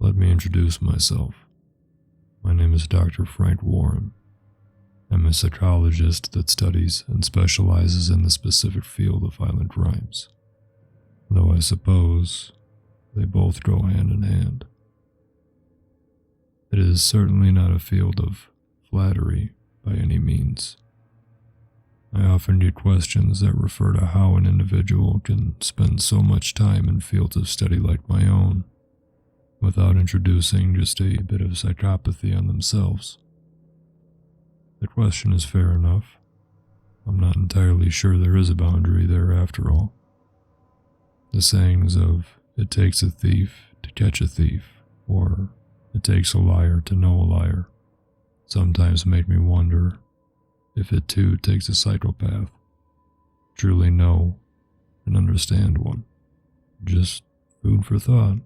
Let me introduce myself. My name is Dr. Frank Warren. I'm a psychologist that studies and specializes in the specific field of violent crimes, though I suppose they both go hand in hand. It is certainly not a field of flattery by any means. I often get questions that refer to how an individual can spend so much time in fields of study like my own without introducing just a bit of psychopathy on themselves. The question is fair enough. I'm not entirely sure there is a boundary there after all. The sayings of, "It takes a thief to catch a thief," or "It takes a liar to know a liar," sometimes make me wonder if it too takes a psychopath to truly know and understand one. Just food for thought.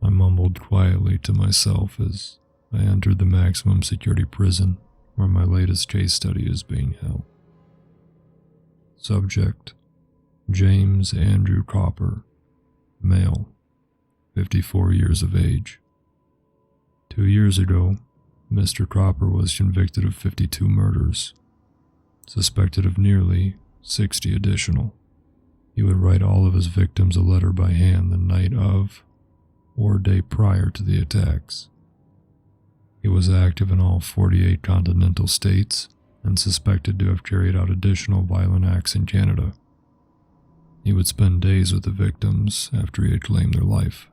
I mumbled quietly to myself as I entered the maximum security prison where my latest case study is being held. Subject: James Andrew Copper, male, 54 years of age. 2 years ago, Mr. Copper was convicted of 52 murders, suspected of nearly 60 additional. He would write all of his victims a letter by hand the night of or day prior to the attacks. He was active in all 48 continental states and suspected to have carried out additional violent acts in Canada. He would spend days with the victims after he had claimed their life.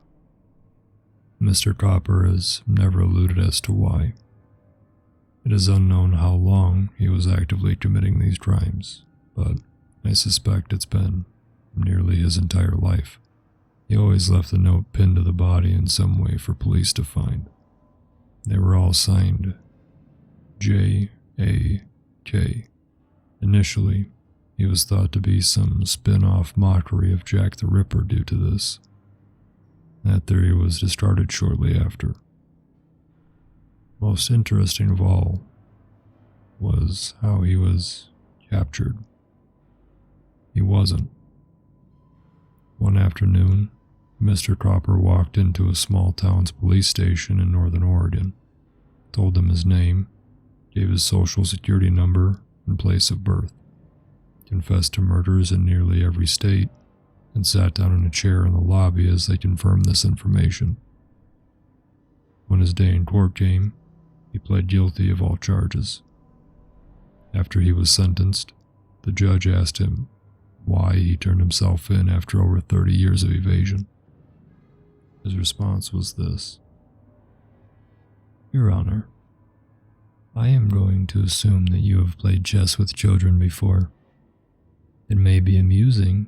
Mr. Copper has never alluded as to why. It is unknown how long he was actively committing these crimes, but I suspect it's been nearly his entire life. He always left the note pinned to the body in some way for police to find. They were all signed J.A.K. Initially, he was thought to be some spin-off mockery of Jack the Ripper due to this. That theory was discarded shortly after. Most interesting of all was how he was captured. He wasn't. One afternoon, Mr. Copper walked into a small town's police station in northern Oregon, told them his name, gave his social security number and place of birth, confessed to murders in nearly every state, and sat down in a chair in the lobby as they confirmed this information. When his day in court came, he pled guilty of all charges. After he was sentenced, the judge asked him why he turned himself in after over 30 years of evasion. His response was this: "Your Honor, I am going to assume that you have played chess with children before. It may be amusing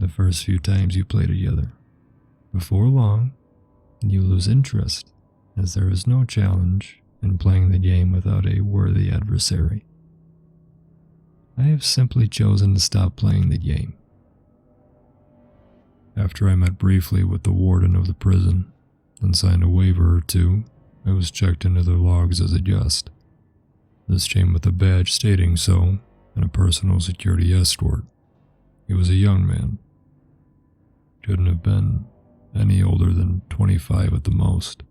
the first few times you play together. Before long, you lose interest, as there is no challenge in playing the game without a worthy adversary. I have simply chosen to stop playing the game." After I met briefly with the warden of the prison and signed a waiver or two, I was checked into their logs as a guest. This came with a badge stating so and a personal security escort. He was a young man. Couldn't have been any older than 25 at the most.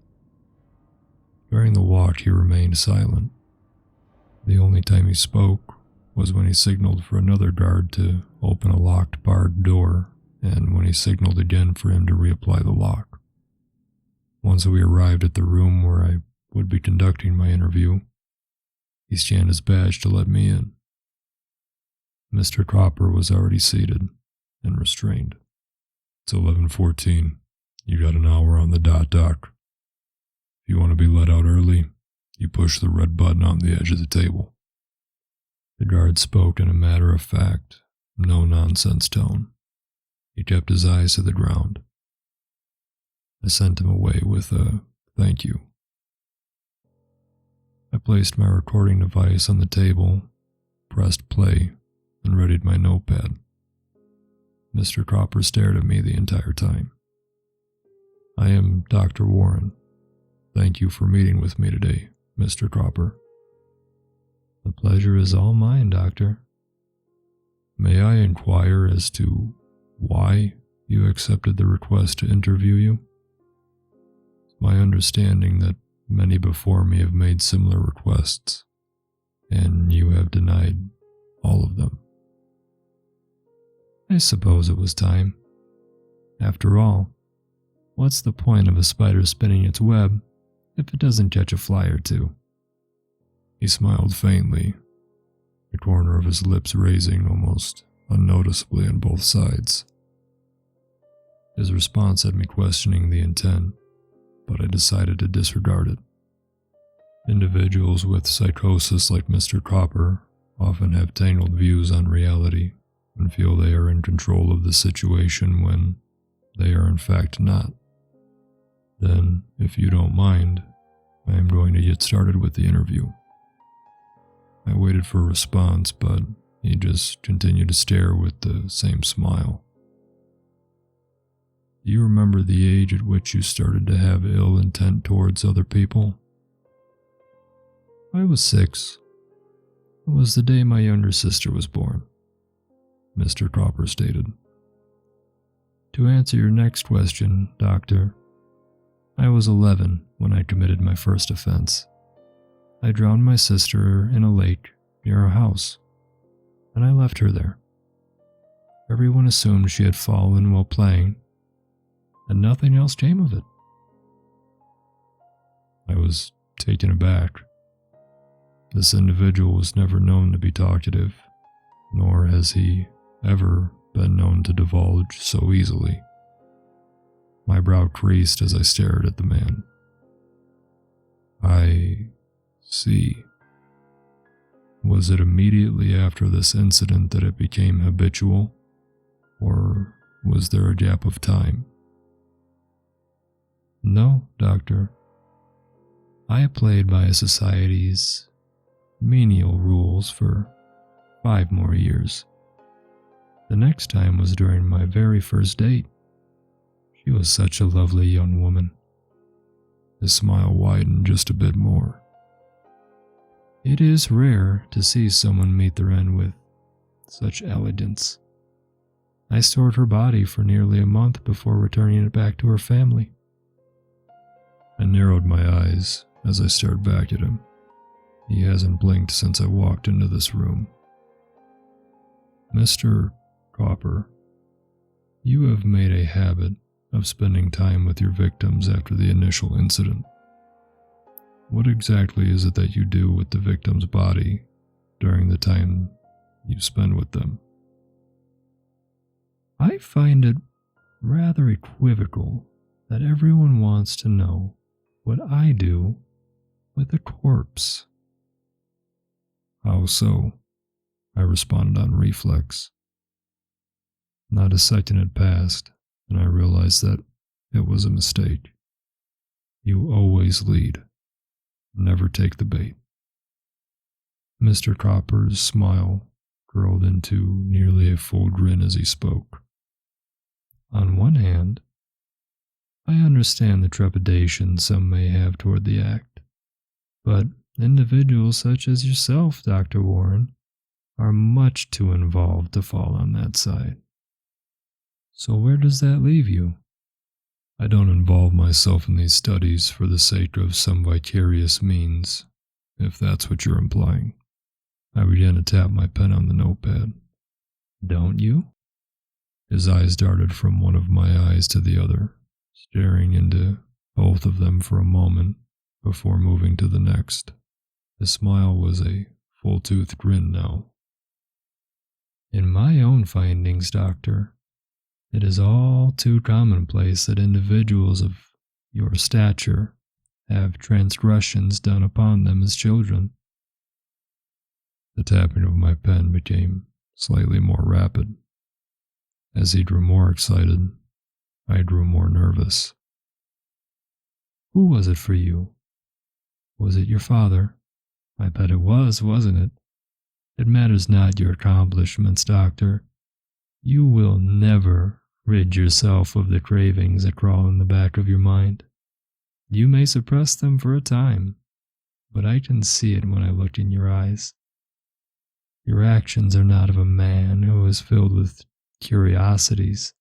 During the walk, he remained silent. The only time he spoke was when he signaled for another guard to open a locked barred door, and when he signaled again for him to reapply the lock. Once we arrived at the room where I would be conducting my interview, he scanned his badge to let me in. Mr. Copper was already seated and restrained. "It's 11:14. You got an hour on the dot, Doc. If you want to be let out early, you push the red button on the edge of the table." The guard spoke in a matter-of-fact, no-nonsense tone. He kept his eyes to the ground. I sent him away with a "thank you." I placed my recording device on the table, pressed play, and readied my notepad. Mr. Copper stared at me the entire time. "I am Dr. Warren. Thank you for meeting with me today, Mr. Copper." "The pleasure is all mine, Doctor." "May I inquire as to why you accepted the request to interview you?" "It's my understanding that many before me have made similar requests, and you have denied all of them. I suppose it was time. After all, what's the point of a spider spinning its web if it doesn't catch a fly or two? He smiled faintly, the corner of his lips raising almost unnoticeably on both sides. His response had me questioning the intent, but I decided to disregard it. Individuals with psychosis like Mr. Copper often have tangled views on reality and feel they are in control of the situation when they are in fact not. Then, if you don't mind, I am going to get started with the interview. I waited for a response, but he just continued to stare with the same smile. Do you remember the age at which you started to have ill intent towards other people? I was 6. It was the day my younger sister was born, Mr. Copper stated. To answer your next question, Doctor, I was 11 when I committed my first offense. I drowned my sister in a lake near our house, and I left her there. Everyone assumed she had fallen while playing, and nothing else came of it. I was taken aback. This individual was never known to be talkative, nor has he ever been known to divulge so easily. My brow creased as I stared at the man. I see. Was it immediately after this incident that it became habitual, or was there a gap of time? No, Doctor. I played by society's menial rules for 5 more years. The next time was during my very first date. She was such a lovely young woman. His smile widened just a bit more. It is rare to see someone meet their end with such elegance. I stored her body for nearly a month before returning it back to her family. I narrowed my eyes as I stared back at him. He hasn't blinked since I walked into this room. Mr. Copper, you have made a habit of spending time with your victims after the initial incident. What exactly is it that you do with the victim's body during the time you spend with them? I find it rather equivocal that everyone wants to know what I do with a corpse. How so? I responded on reflex. Not a second had passed, and I realized that it was a mistake. You always lead. Never take the bait. Mr. Copper's smile curled into nearly a full grin as he spoke. On one hand, I understand the trepidation some may have toward the act, but individuals such as yourself, Dr. Warren, are much too involved to fall on that side. So where does that leave you? I don't involve myself in these studies for the sake of some vicarious means, if that's what you're implying. I began to tap my pen on the notepad. Don't you? His eyes darted from one of my eyes to the other, staring into both of them for a moment before moving to the next. His smile was a full-toothed grin now. In my own findings, Doctor, it is all too commonplace that individuals of your stature have transgressions done upon them as children. The tapping of my pen became slightly more rapid. As he grew more excited, I grew more nervous. Who was it for you? Was it your father? I bet it was, wasn't it? It matters not your accomplishments, Doctor. You will never rid yourself of the cravings that crawl in the back of your mind. You may suppress them for a time, but I can see it when I look in your eyes. Your actions are not of a man who is filled with curiosities.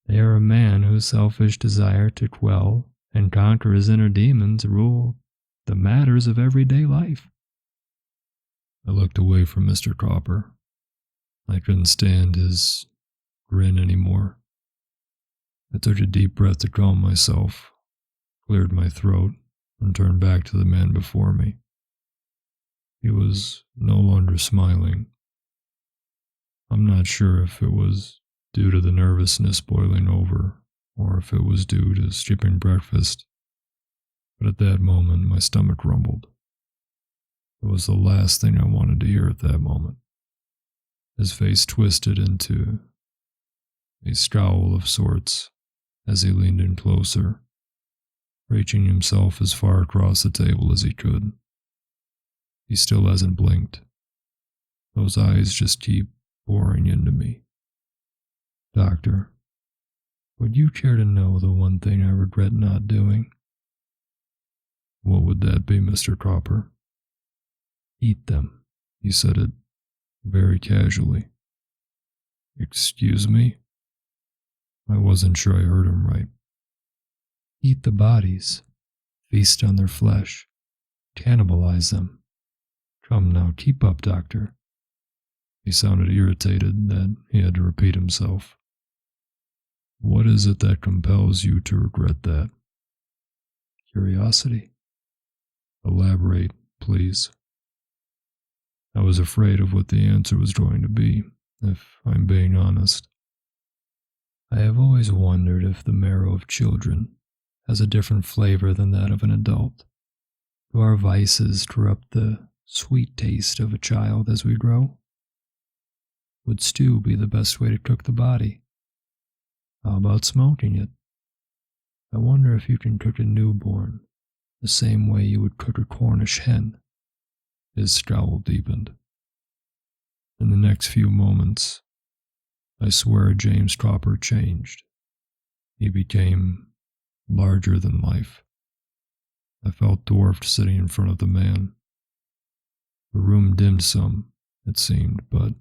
They are a man whose selfish desire to quell and conquer his inner demons to rule the matters of everyday life. I looked away from Mr. Cropper. I couldn't stand his grin anymore. I took a deep breath to calm myself, cleared my throat, and turned back to the man before me. He was no longer smiling. I'm not sure if it was due to the nervousness boiling over, or if it was due to skipping breakfast, but at that moment my stomach rumbled. It was the last thing I wanted to hear at that moment. His face twisted into a scowl of sorts as he leaned in closer, reaching himself as far across the table as he could. He still hasn't blinked. Those eyes just keep boring into me. Doctor, would you care to know the one thing I regret not doing? What would that be, Mr. Cropper? Eat them. He said it very casually. Excuse me? I wasn't sure I heard him right. Eat the bodies. Feast on their flesh. Cannibalize them. Come now, keep up, Doctor. He sounded irritated that he had to repeat himself. What is it that compels you to regret that? Curiosity. Elaborate, please. I was afraid of what the answer was going to be, if I'm being honest. I have always wondered if the marrow of children has a different flavor than that of an adult. Do our vices corrupt the sweet taste of a child as we grow? Would stew be the best way to cook the body? How about smoking it? I wonder if you can cook a newborn the same way you would cook a Cornish hen. His scowl deepened. In the next few moments, I swear James Cropper changed. He became larger than life. I felt dwarfed sitting in front of the man. The room dimmed some, it seemed, but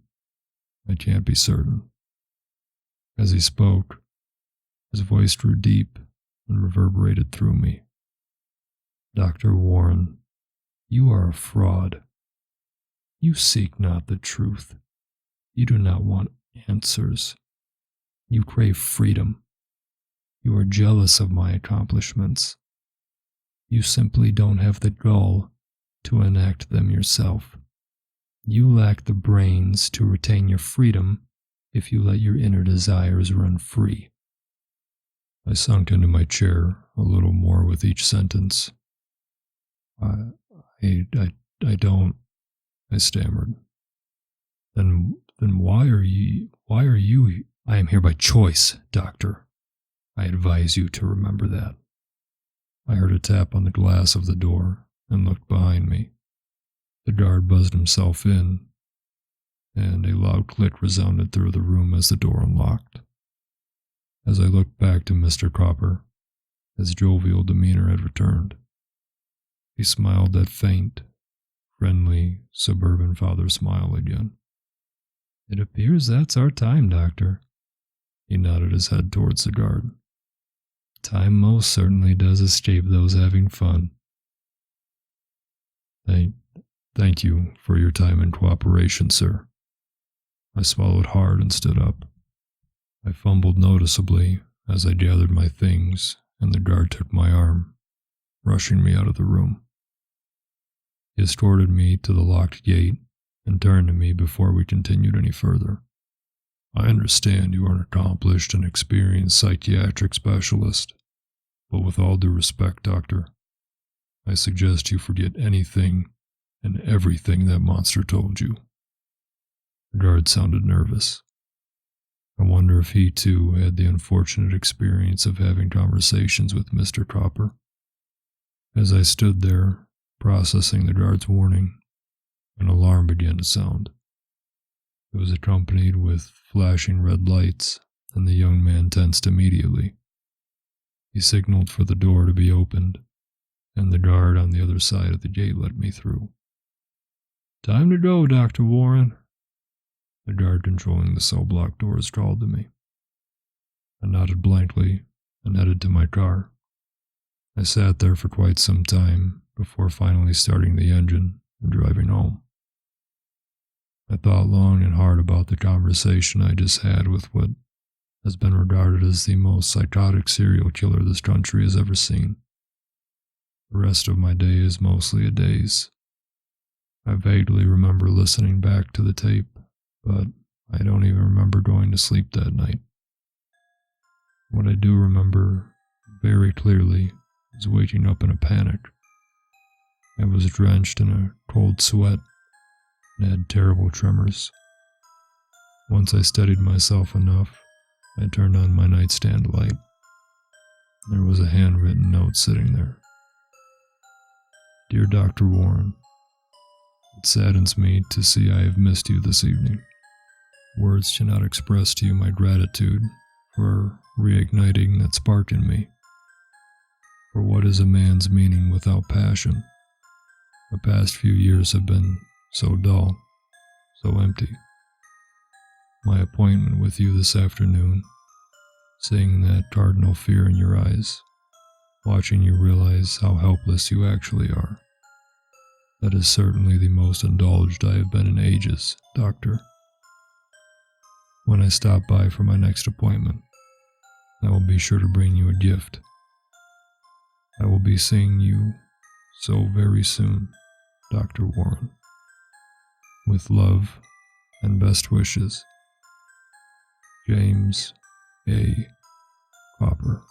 I can't be certain. As he spoke, his voice grew deep and reverberated through me. Dr. Warren, you are a fraud. You seek not the truth. You do not want answers. You crave freedom. You are jealous of my accomplishments. You simply don't have the gall to enact them yourself. You lack the brains to retain your freedom if you let your inner desires run free. I sunk into my chair a little more with each sentence. I don't, I stammered. Then why are you, I am here by choice, Doctor. I advise you to remember that. I heard a tap on the glass of the door and looked behind me. The guard buzzed himself in, and a loud click resounded through the room as the door unlocked. As I looked back to Mr. Cropper, his jovial demeanor had returned. He smiled that faint, friendly, suburban father smile again. It appears that's our time, Doctor. He nodded his head towards the guard. Time most certainly does escape those having fun. Thank you for your time and cooperation, sir. I swallowed hard and stood up. I fumbled noticeably as I gathered my things, and the guard took my arm, rushing me out of the room. He escorted me to the locked gate and turned to me before we continued any further. I understand you are an accomplished and experienced psychiatric specialist, but with all due respect, Doctor, I suggest you forget anything and everything that monster told you. The guard sounded nervous. I wonder if he too had the unfortunate experience of having conversations with Mr. Cropper. As I stood there, processing the guard's warning, an alarm began to sound. It was accompanied with flashing red lights, and the young man tensed immediately. He signaled for the door to be opened, and the guard on the other side of the gate let me through. Time to go, Dr. Warren. The guard controlling the cell block doors called to me. I nodded blankly and headed to my car. I sat there for quite some time before finally starting the engine and driving home. I thought long and hard about the conversation I just had with what has been regarded as the most psychotic serial killer this country has ever seen. The rest of my day is mostly a daze. I vaguely remember listening back to the tape, but I don't even remember going to sleep that night. What I do remember very clearly is waking up in a panic. I was drenched in a cold sweat and had terrible tremors. Once I steadied myself enough, I turned on my nightstand light. There was a handwritten note sitting there. Dear Dr. Warren, it saddens me to see I have missed you this evening. Words cannot express to you my gratitude for reigniting that spark in me. For what is a man's meaning without passion? The past few years have been so dull, so empty. My appointment with you this afternoon, seeing that cardinal fear in your eyes, watching you realize how helpless you actually are. That is certainly the most indulged I have been in ages, Doctor. When I stop by for my next appointment, I will be sure to bring you a gift. I will be seeing you so very soon, Dr. Warren. With love and best wishes, James A. Copper.